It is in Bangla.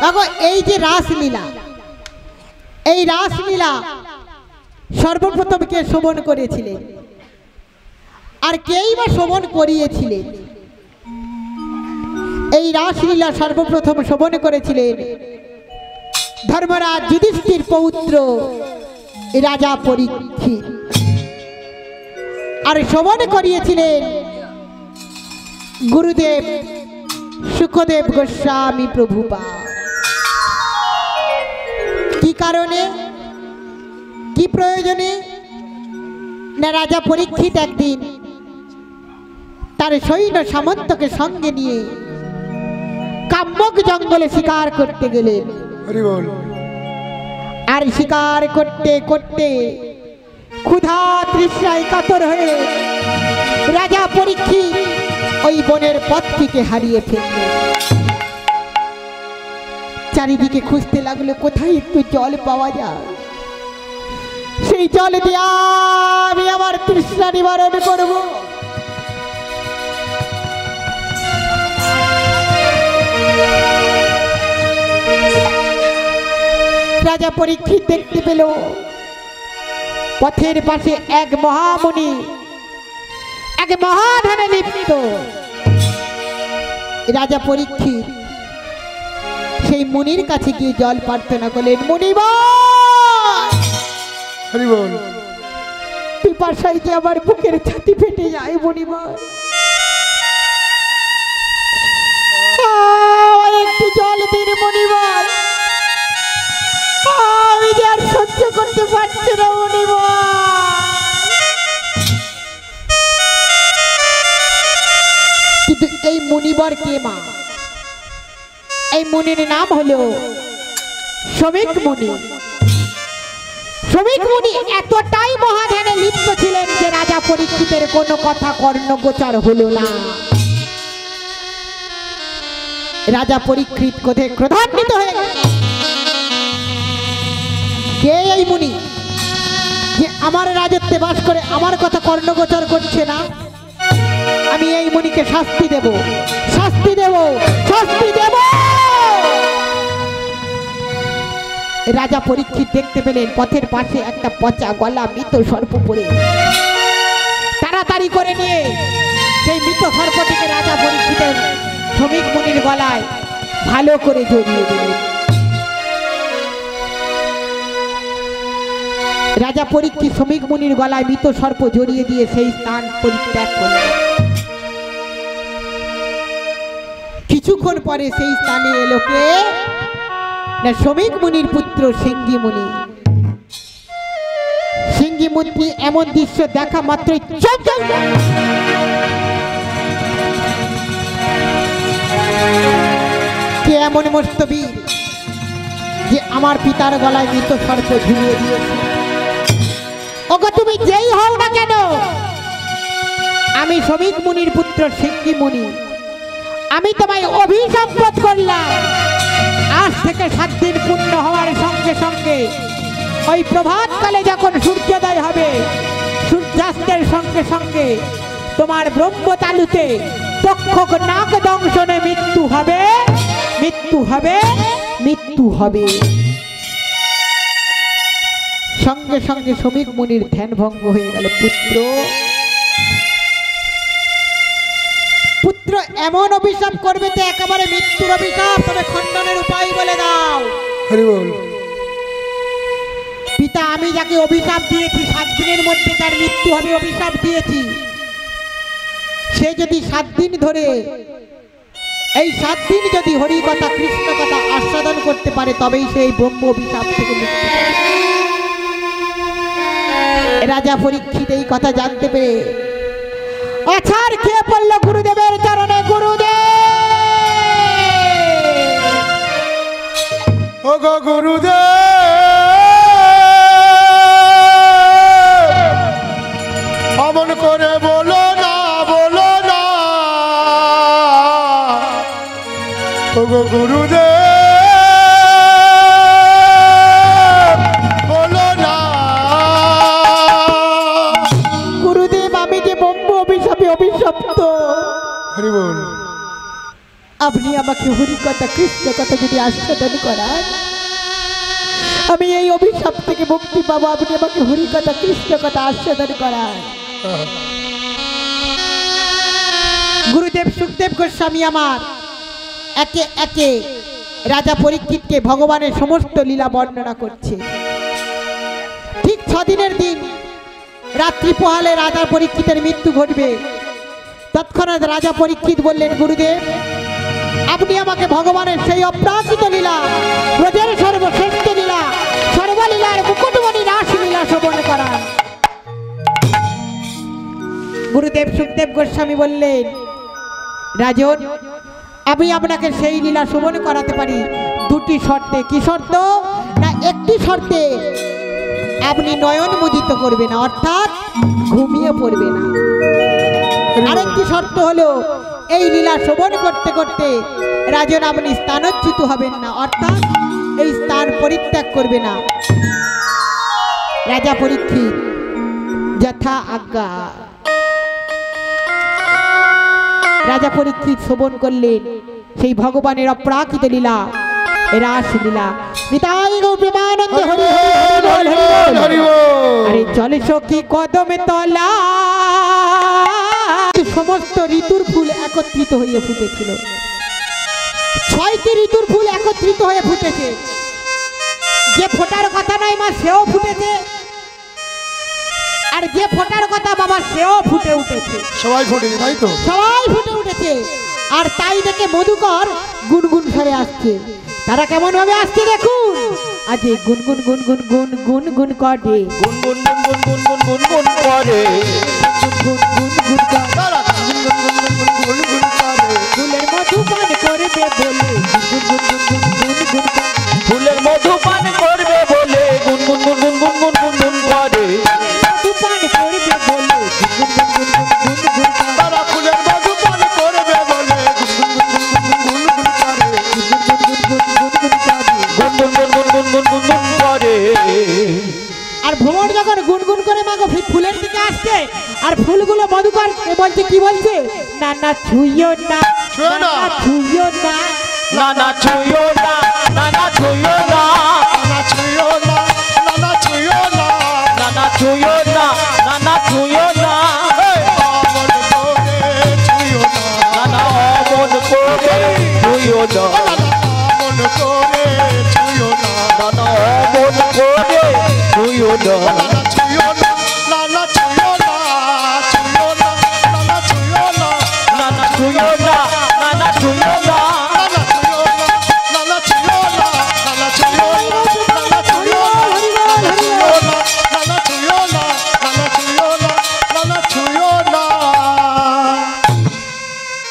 দেখো এই যে রাসলীলা, এই রাসলীলা সর্বপ্রথম কে শোভন করেছিলেন আর কেই বা শোভন করিয়েছিলেন? এই রাসলীলা সর্বপ্রথম শোভন করেছিলেন ধর্মরাজ যুধিষ্ঠির পৌত্র রাজা পরীক্ষিত, আর শোভন করিয়েছিলেন গুরুদেব সুখদেব গোস্বামী প্রভুপাদ। কি কারণে, কি প্রয়োজনে? না রাজা পরীক্ষিত একদিন তার সৈন্য সামন্তকে সঙ্গে নিয়ে কাম্যক জঙ্গলে শিকার করতে গেলেন। আর শিকার করতে করতে ক্ষুধা তৃষ্ণায় কাতর হয়ে রাজা পরীক্ষিত ওই বনের পথটিকে হারিয়ে ফেললেন। চারিদিকে খুঁজতে লাগলো কোথায় একটু জল পাওয়া যায়, সেই জল দিয়ে আমি আমার তৃষ্ণা নিবারণ করব। রাজা পরীক্ষিত দেখতে পেল পথের পাশে এক মহামুনি এক মহাধনে লিপ্ত। রাজা পরীক্ষিত সেই মুনির কাছে গিয়ে জল প্রার্থনা করলেন, মুনিবর পিপাসায় যে আমার বুকের ছাতি ফেটে যায়, মুনিবর একটু জল দিন মুনিবর, আমি যে আর সহ্য করতে পারছি না মুনিবর। কিন্তু এই মুনিবর কে মা? এই মুনির নাম হলো শ্রমিক মুনি। শ্রমিক মুনি এতটাই মহাধ্যানে লিপ্ত ছিলেন যে রাজা পরীক্ষিতের কোনো কথা কর্ণগোচর হলো না। রাজা পরীক্ষিত ক্রোধে ক্রোধান্বিত হয়ে গেল। কে এই মুনি যে আমার রাজত্বে বাস করে আমার কথা কর্ণগোচর করছে না? আমি এই মুনিকে শাস্তি দেব, শাস্তি দেব, শাস্তি দেব। রাজা পরীক্ষিত দেখতে পেলেন পথের পাশে একটা পচা গলা মৃত সর্প পড়ে। তাড়াতাড়ি করে নিয়ে সেই মৃত সর্পটিকে রাজা পরীক্ষিতের শ্রমিক মুনির গলায় ভালো করে জড়িয়ে দিলেন। রাজা পরীক্ষিত শ্রমিক মুনির গলায় মৃত সর্প জড়িয়ে দিয়ে সেই স্থান পরিত্যাগ করলেন। কিছুক্ষণ পরে সেই স্থানে এলো কে? না শ্রমিক মুনির পুত্র সিঙ্গি মুনি। সিঙ্গি মুনি এমন দৃশ্য দেখা মাত্রই কে এমন মস্তবীর যে আমার পিতার গলায় মৃত সর্প ঝুলিয়ে দিয়েছে? ওগো তুমি যেই হও না কেন, আমি শ্রমিক মুনির পুত্র সিঙ্গি মুনি, আমি তোমায় অভিশাপ করলাম। আজ থেকে 7 দিন পূর্ণ হওয়ার সঙ্গে সঙ্গে ওই প্রভাতকালে যখন সূর্যোদয় হবে, সূর্যাস্তের সঙ্গে সঙ্গে তোমার ব্রহ্মতালুতে তক্ষক নাক দংশনে মৃত্যু হবে, মৃত্যু হবে, মৃত্যু হবে। সঙ্গে সঙ্গে শ্রমিক মুনির ধ্যান ভঙ্গ হয়ে গেল। পুত্র, পুত্র এমন অভিশাপ করবে তো একেবারে মৃত্যুর অভিশাপ, তবে খণ্ডনের উপায় বলে দাও। পিতা, আমি যাকে অভিশাপ দিয়েছি 7 দিনের মধ্যে তার মৃত্যু হবে অভিশাপ দিয়েছি, সে যদি 7 দিন ধরে এই 7 দিন যদি হরি কথা কৃষ্ণ কথা আস্বাদন করতে পারে তবেই সেই ব্রহ্ম অভিশাপ থেকে মুক্তি পাবে। রাজা পরীক্ষিত এই কথা জানতে পেরে আছাড় খেয়ে পড়ল গুরুদেবের চরণে। গুরুদেব, ও গো গুরুদেব, অমন করে বলো না, বলো না, ও গো গুরুদেব, বলো না। গুরুদেব, আমি যে ব্রহ্ম অভিশাপে অভিশপ্ত, আপনি আমাকে হরি কথা কৃষ্ণ কথা যদি আস্বাদন করান, আমি এই অভিশাপ থেকে মুক্তি পাবো। আপনি আমাকে হরি কথা কৃষ্ণ কথা আস্বাদন করান। গুরুদেব সুখদেব গোস্বামী আমার একে একে রাজা পরীক্ষিতকে ভগবানের সমস্ত লীলা বর্ণনা করছে। ঠিক 6 দিনের দিন রাত্রি পোহালে রাজা পরীক্ষিতের মৃত্যু ঘটবে। তৎক্ষণাৎ রাজা পরীক্ষিত বললেন, গুরুদেব আপনি আমাকে ভগবানের সেই অপ্রাকৃত লীলা, ব্রজের সর্বশ্রেষ্ঠ লীলা, সর্বলীলার মুকুটমণি রাসলীলা শ্রবণ করান। গুরুদেব সুখদেব গোস্বামী বললেন, রাজন আমি আপনাকে সেই লীলা শ্রবণ করাতে পারি, 2টি শর্তে। কি শর্ত? না, একটি শর্তে আপনি নয়ন মুদিত করবে না, অর্থাৎ ঘুমিয়ে পড়বে না। আরেকটি শর্ত হলো এই লীলা শ্রবণ করতে করতে রাজন আপনি স্থানচ্যুত হবেন না, অর্থাৎ এই স্থান পরিত্যাগ করবে না। রাজা পরীক্ষিত যথা আজ্ঞা। রাজা পরীক্ষিত শ্রবণ করলেন সেই ভগবানের অপ্রাকৃত লীলা, রাসলীলা। নিতাই গো প্রেমানন্দ হরি হরি বল। আরে চলে সখী কদমে তলা, সমস্ত ঋতুর ফুল একত্রিত হয়ে ফুটেছিল। 6টি ঋতুর ফুল একত্রিত হয়ে ফুটেছে। যে ফোটার কথা নয় মা, সেও ফুটেছে, আর যে ফোটার কথা বাবা, সেও ফুটে উঠেছে। সবাই ফুটেছে, তাই তো? সবাই ফুটে উঠেছে। আর তাই দেখে মধুকর গুনগুন স্বরে আসছে। তারা কেমন ভাবে আসছে দেখুন। আজ গুনগুন গুনগুন গুন গুন গুন করে, গুনগুন গুনগুন গুনগুন গুনগুন করে, গুন গুন গুন করে, গুনগুন করে। ফুলের মধু পান করবে বলে, গুন গুন গুন গুন গুন গুন করে, ফুলের মধু পান করবে বলে গুনগুন গুনগুন গুনগুন গুনগুন করে, মধু পান করবে বলে, গুন গুন গুন গুন গুন গুন করে, তারা ফুলের মধু পান করবে বলে গুনগুন করে। গুনগুন গুনগুন গুনগুন গুনগুন করে। আর ভ্রমণ যখন গুনগুন করে মাগো ফুলের দিকে আসছে, আর ফুলগুলো মধুকর বলছে, কি বলছে? না না ছুঁয়ো না, ছুঁয়ো না, ছুঁয়ো না, না না ছুঁয়ো না, না না ছুঁয়ো না, নানা ছুঁয়ো না, নানা ছুঁয়ো না, না না ছুঁয়ো না, না না ছুঁয়ো না, অমন করে ছুঁয়ো না, না না অমন করে ছুঁয়ো না, অমন করে ছুঁয়ো না, না না অমন করে ছুঁয়ো না,